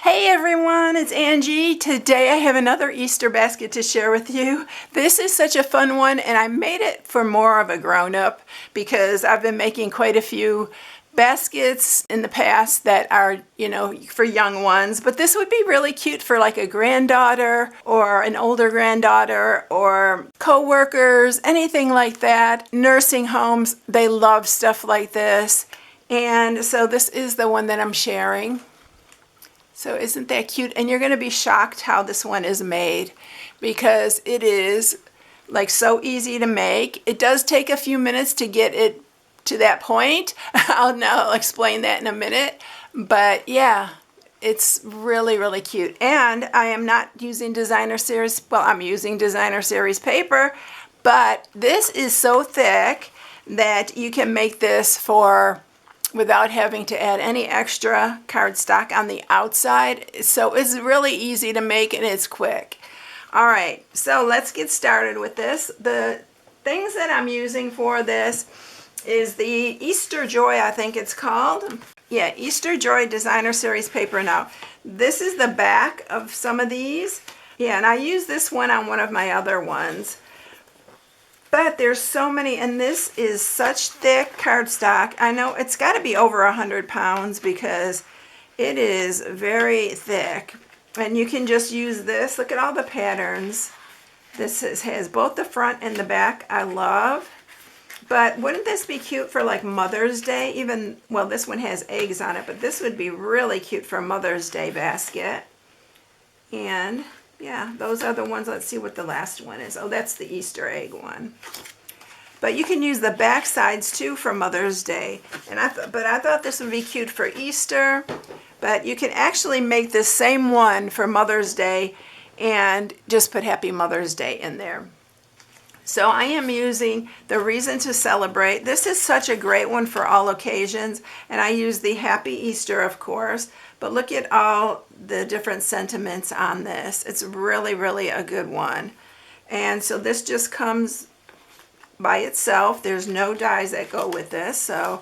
Hey everyone, it's Angie. Today I have another Easter basket to share with you. This is such a fun one, and I made it for more of a grown-up because I've been making quite a few baskets in the past that are, for young ones. But this would be really cute for like a granddaughter or an older granddaughter or co-workers, anything like that. Nursing homes, they love stuff like this. And so this is the one that I'm sharing. So isn't that cute? And you're going to be shocked how this one is made because it is like so easy to make. It does take a few minutes to get it to that point. I'll explain that in a minute. But yeah, it's really, really cute. And I am not using designer series. Well, I'm using designer series paper, but this is so thick that you can make this without having to add any extra cardstock on the outside. So it's really easy to make and it's quick. All right, so let's get started with this. The things that I'm using for this is the Easter Joy, I think it's called. Yeah, Easter Joy Designer Series paper. Now, this is the back of some of these. Yeah, and I use this one on one of my other ones. But there's so many, and this is such thick cardstock. I know it's got to be over 100 pounds because it is very thick. And you can just use this. Look at all the patterns. This has both the front and the back. I love. But wouldn't this be cute for like Mother's Day? Well, this one has eggs on it, but this would be really cute for a Mother's Day basket. And yeah, those are the ones. Let's see what the last one is. Oh, that's the Easter egg one. But you can use the back sides too for Mother's Day. And I thought this would be cute for Easter. But you can actually make this same one for Mother's Day and just put Happy Mother's Day in there. So I am using the Reason to Celebrate. This is such a great one for all occasions. And I use the Happy Easter, of course. But look at all the different sentiments on this. It's really, really a good one. And so this just comes by itself. There's no dies that go with this. So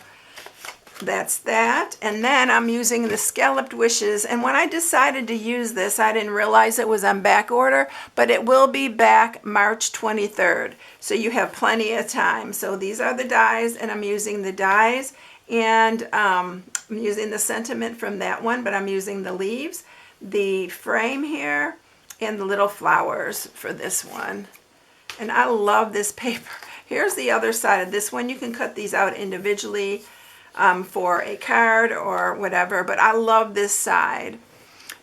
that's that. And then I'm using the Scalloped Wishes. And when I decided to use this, I didn't realize it was on back order, but it will be back March 23rd. So you have plenty of time. So these are the dies, and I'm using the dies. And I'm using the sentiment from that one, but I'm using the leaves, the frame here, and the little flowers for this one. And I love this paper. Here's the other side of this one. You can cut these out individually for a card or whatever, but I love this side.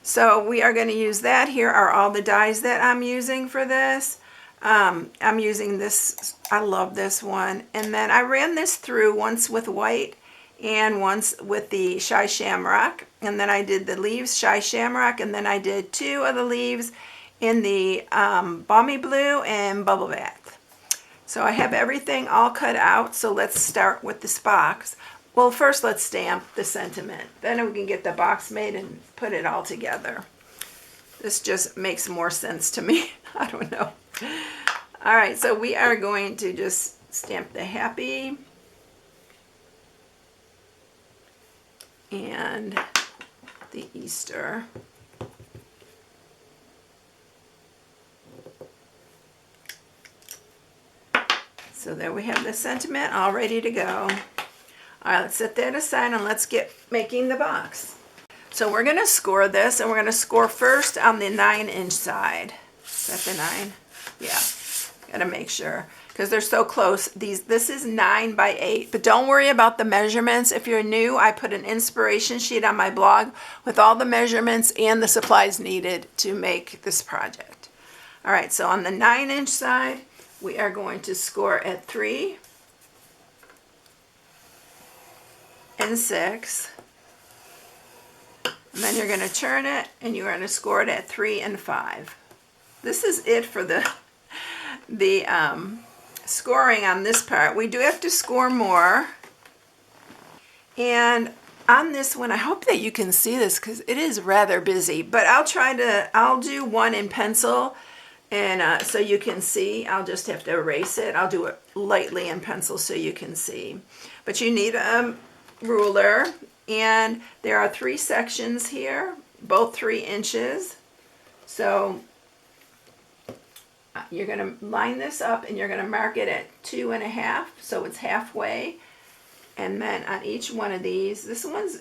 So we are going to use that. Here are all the dies that I'm using for this. I'm using this. I love this one. And then I ran this through once with white and once with the Shy Shamrock, and then I did the leaves Shy Shamrock, and then I did two of the leaves in the Balmy Blue and Bubble Bath. So I have everything all cut out, so let's start with this box. Well, first let's stamp the sentiment, then we can get the box made and put it all together. This just makes more sense to me. I don't know. All right, so we are going to just stamp the happy and the Easter. So there we have the sentiment all ready to go. All right, let's set that aside and let's get making the box. So we're going to score this, and we're going to score first on the 9-inch side. Is that the 9? Yeah, got to make sure, because they're so close. This is 9 by 8, but don't worry about the measurements. If you're new, I put an inspiration sheet on my blog with all the measurements and the supplies needed to make this project. All right, so on the 9-inch side, we are going to score at 3 and 6. And then you're going to turn it, and you're going to score it at 3 and 5. This is it for the scoring on this part. We do have to score more. And on this one, I hope that you can see this because it is rather busy, but I'll do one in pencil, and so you can see. I'll just have to erase it. I'll do it lightly in pencil so you can see. But you need a ruler, and there are 3 sections here. both 3 inches. So you're going to line this up and you're going to mark it at 2.5, so it's halfway. And then on each one of these, this one's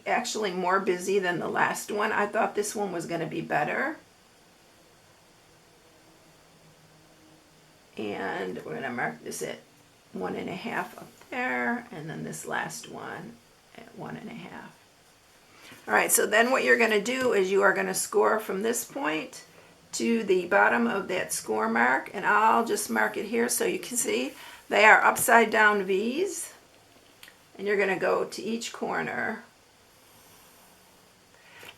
actually more busy than the last one. I thought this one was going to be better. And we're going to mark this at 1.5 up there, and then this last one at 1.5. All right, so then what you're going to do is you are going to score from this point to the bottom of that score mark, and I'll just mark it here so you can see they are upside down V's, and you're going to go to each corner,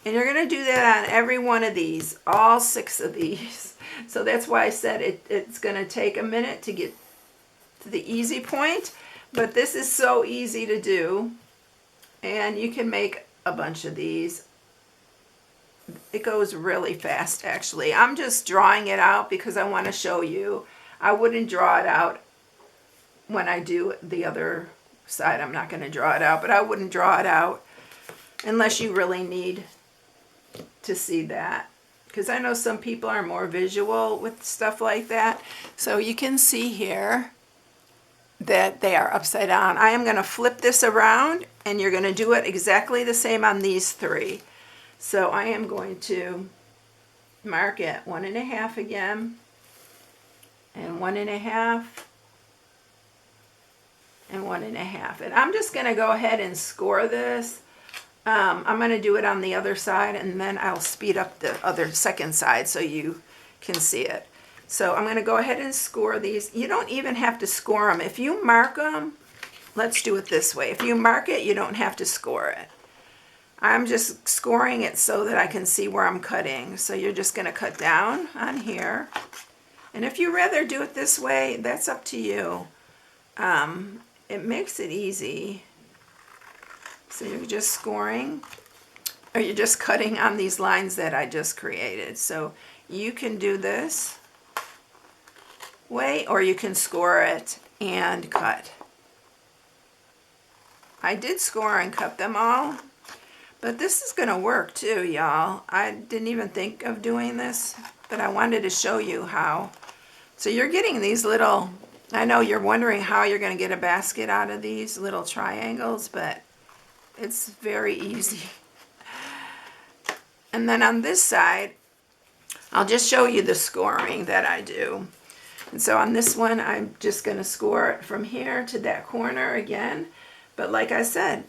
and you're going to do that on every one of these, all 6 of these. So that's why I said it's going to take a minute to get to the easy point, but this is so easy to do, and you can make a bunch of these. It goes really fast, actually. I'm just drawing it out because I want to show you. I wouldn't draw it out when I do the other side. I'm not going to draw it out, but I wouldn't draw it out unless you really need to see that, because I know some people are more visual with stuff like that. So you can see here that they are upside down. I am going to flip this around, and you're going to do it exactly the same on these 3. So I am going to mark at 1.5 again, and 1.5, and 1.5. And I'm just going to go ahead and score this. I'm going to do it on the other side, and then I'll speed up the other second side so you can see it. So I'm going to go ahead and score these. You don't even have to score them. If you mark them, let's do it this way. If you mark it, you don't have to score it. I'm just scoring it so that I can see where I'm cutting. So you're just going to cut down on here. And if you rather do it this way, that's up to you. It makes it easy. So you're just scoring, or you're just cutting on these lines that I just created. So you can do this way, or you can score it and cut. I did score and cut them all, but this is going to work too, y'all. I didn't even think of doing this, but I wanted to show you how. So you're getting these little, I know you're wondering how you're going to get a basket out of these little triangles, but it's very easy. And then on this side, I'll just show you the scoring that I do. And so on this one, I'm just going to score it from here to that corner again. But like I said,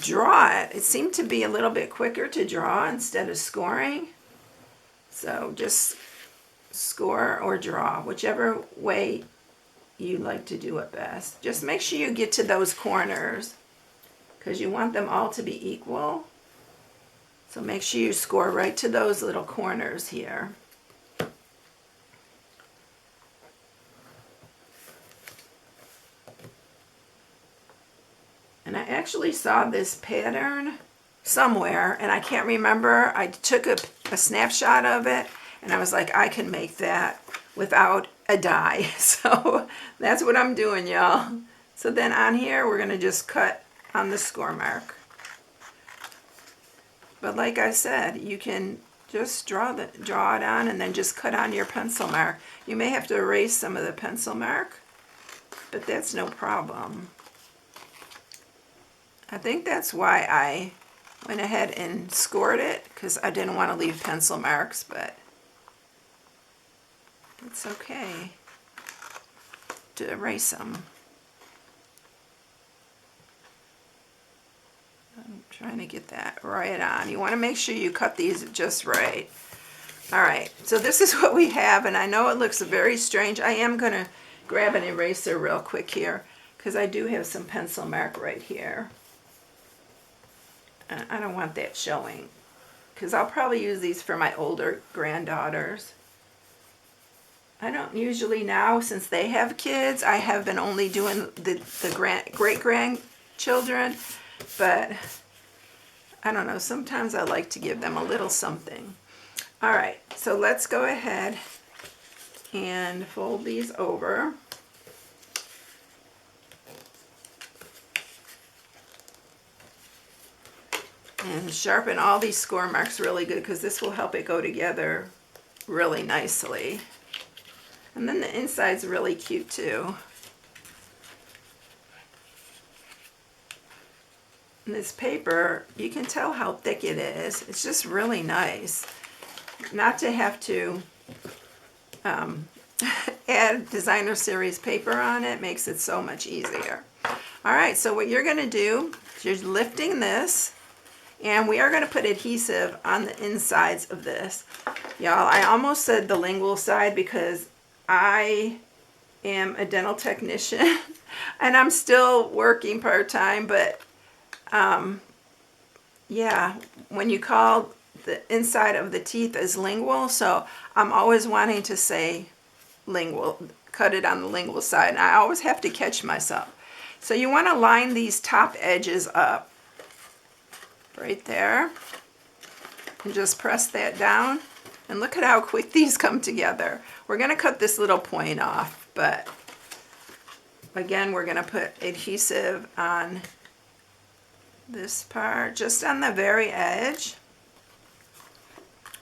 draw it. It seemed to be a little bit quicker to draw instead of scoring. So just score or draw, whichever way you like to do it best. Just make sure you get to those corners, because you want them all to be equal. So make sure you score right to those little corners here. And I actually saw this pattern somewhere, and I can't remember. I took a snapshot of it, and I was like, I can make that without a die. So that's what I'm doing, y'all. So then on here, we're going to just cut on the score mark. But like I said, you can just draw it on and then just cut on your pencil mark. You may have to erase some of the pencil mark, but that's no problem. I think that's why I went ahead and scored it, because I didn't want to leave pencil marks, but it's okay to erase them. I'm trying to get that right on. You want to make sure you cut these just right. All right, so this is what we have, and I know it looks very strange. I am going to grab an eraser real quick here, because I do have some pencil mark right here. And I don't want that showing, because I'll probably use these for my older granddaughters. I don't usually now, since they have kids, I have been only doing the great-grandchildren, but I don't know, sometimes I like to give them a little something. All right, so let's go ahead and fold these over. And sharpen all these score marks really good because this will help it go together really nicely. And then the inside's really cute too. And this paper, you can tell how thick it is. It's just really nice. Not to have to add designer series paper on it makes it so much easier. All right, so what you're gonna do is you're lifting this, and we are gonna put adhesive on the insides of this. Y'all, I almost said the lingual side because I am a dental technician and I'm still working part-time, but yeah, when you call the inside of the teeth as lingual, so I'm always wanting to say lingual, cut it on the lingual side, and I always have to catch myself. So you want to line these top edges up right there and just press that down, and look at how quick these come together. We're going to cut this little point off, but again we're going to put adhesive on this part, just on the very edge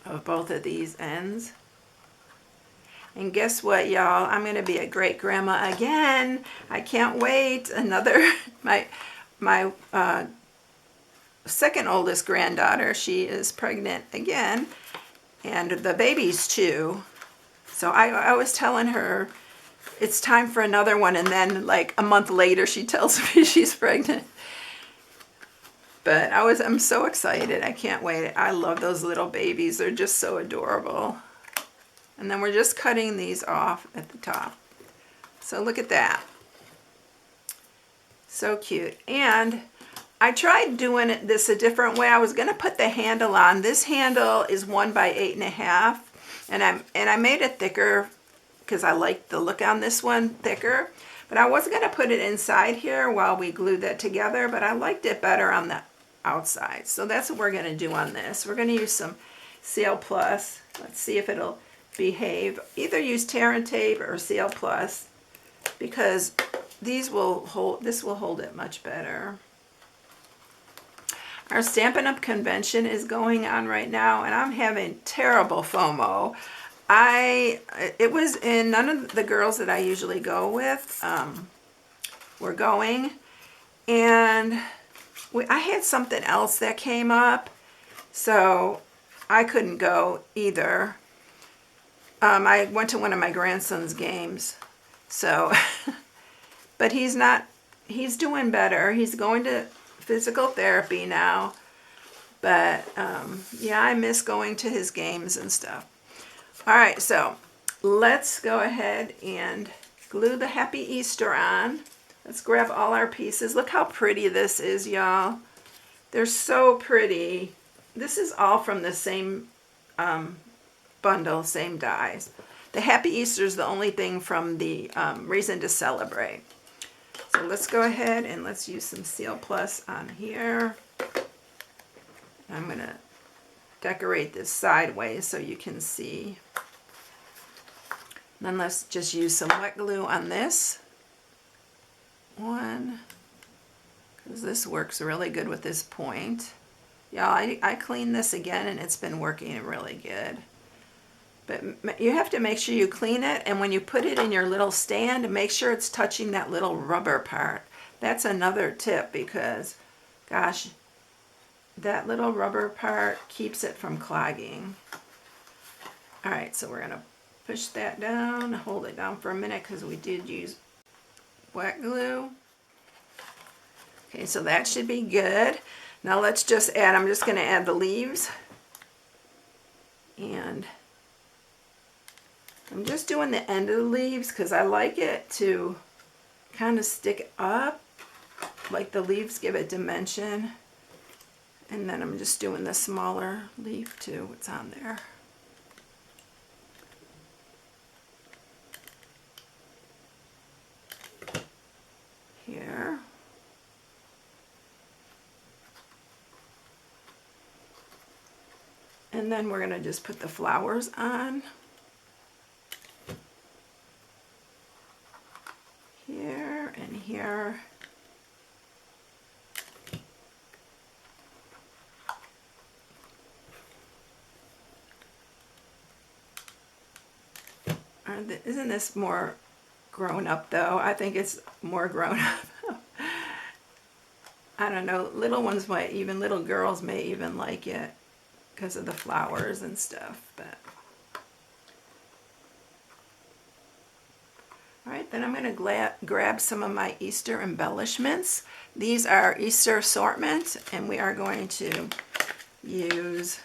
of both of these ends. And guess what, y'all? I'm going to be a great grandma again. I can't wait. Another, my second oldest granddaughter, she is pregnant again, and the baby's 2. So I was telling her it's time for another one, and then like a month later she tells me she's pregnant. But I'm so excited. I can't wait. I love those little babies. They're just so adorable. And then we're just cutting these off at the top. So look at that. So cute. And I tried doing this a different way. I was going to put the handle on. This handle is 1 by 8.5, and I made it thicker because I like the look on this one thicker. But I was going to put it inside here while we glued that together, but I liked it better on the outside. So that's what we're going to do on this. We're going to use some Seal Plus. Let's see if it'll behave. Either use tear and tape or Seal Plus, because this will hold it much better. Our Stampin' Up convention is going on right now, and I'm having terrible FOMO. It was in, none of the girls that I usually go with were going, and I had something else that came up, so I couldn't go either. I went to one of my grandson's games, so, but he's doing better. He's going to physical therapy now, but yeah, I miss going to his games and stuff. All right, so let's go ahead and glue the Happy Easter on. Let's grab all our pieces. Look how pretty this is, y'all. They're so pretty. This is all from the same bundle, same dies. The Happy Easter is the only thing from the Reason to Celebrate. So let's go ahead and let's use some Seal Plus on here. I'm going to decorate this sideways so you can see. Then let's just use some wet glue on this one, because this works really good with this point. Y'all, I cleaned this again and it's been working really good. But you have to make sure you clean it, and when you put it in your little stand, make sure it's touching that little rubber part. That's another tip, because gosh, that little rubber part keeps it from clogging. All right, so we're going to push that down, hold it down for a minute because we did use wet glue. Okay, so that should be good. Now let's just add, I'm just going to add the leaves. And I'm just doing the end of the leaves because I like it to kind of stick up, like the leaves give it dimension. And then I'm just doing the smaller leaf too, what's on there. Here. And then we're going to just put the flowers on. Here and here. Isn't this more grown up though? I think it's more grown up. I don't know, little ones might, even little girls may even like it because of the flowers and stuff. But all right, then I'm going to grab some of my Easter embellishments. These are Easter assortment, and we are going to use,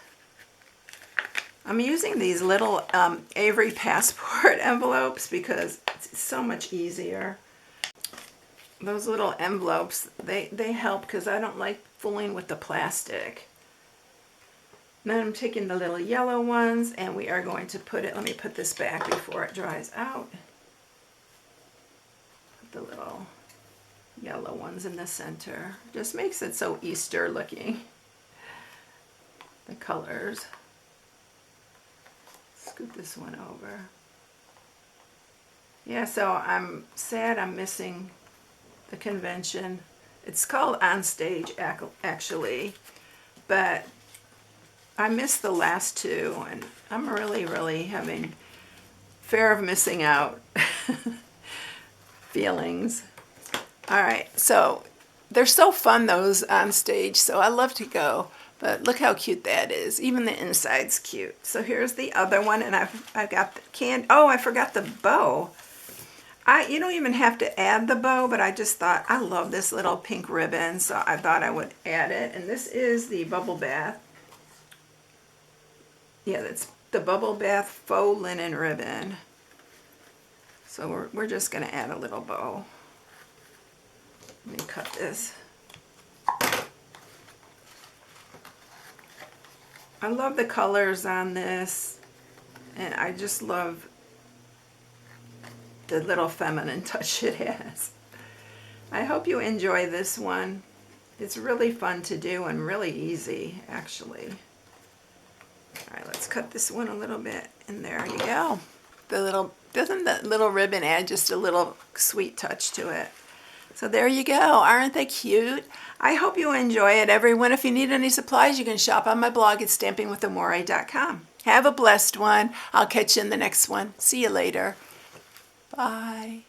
I'm using these little Avery passport envelopes because it's so much easier. Those little envelopes, they help because I don't like fooling with the plastic. Then I'm taking the little yellow ones, and we are going to put it, let me put this back before it dries out. Put the little yellow ones in the center. Just makes it so Easter looking. The colors. Scoot this one over. Yeah, so I'm sad I'm missing the convention. It's called On Stage actually, but I missed the last two, and I'm really having fear of missing out feelings. All right, so they're so fun, those On Stage, so I love to go. But look how cute that is. Even the inside's cute. So here's the other one, and I've got the oh, I forgot the bow. You don't even have to add the bow, but I just thought I love this little pink ribbon, so I thought I would add it. And this is the Bubble Bath. Yeah, that's the Bubble Bath faux linen ribbon. So we're just going to add a little bow. Let me cut this. I love the colors on this, and I just love the little feminine touch it has. I hope you enjoy this one. It's really fun to do and really easy, actually. All right, let's cut this one a little bit, and there you go. Doesn't that little ribbon add just a little sweet touch to it? So there you go. Aren't they cute? I hope you enjoy it, everyone. If you need any supplies, you can shop on my blog at StampingWithAmore.com. Have a blessed one. I'll catch you in the next one. See you later. Bye.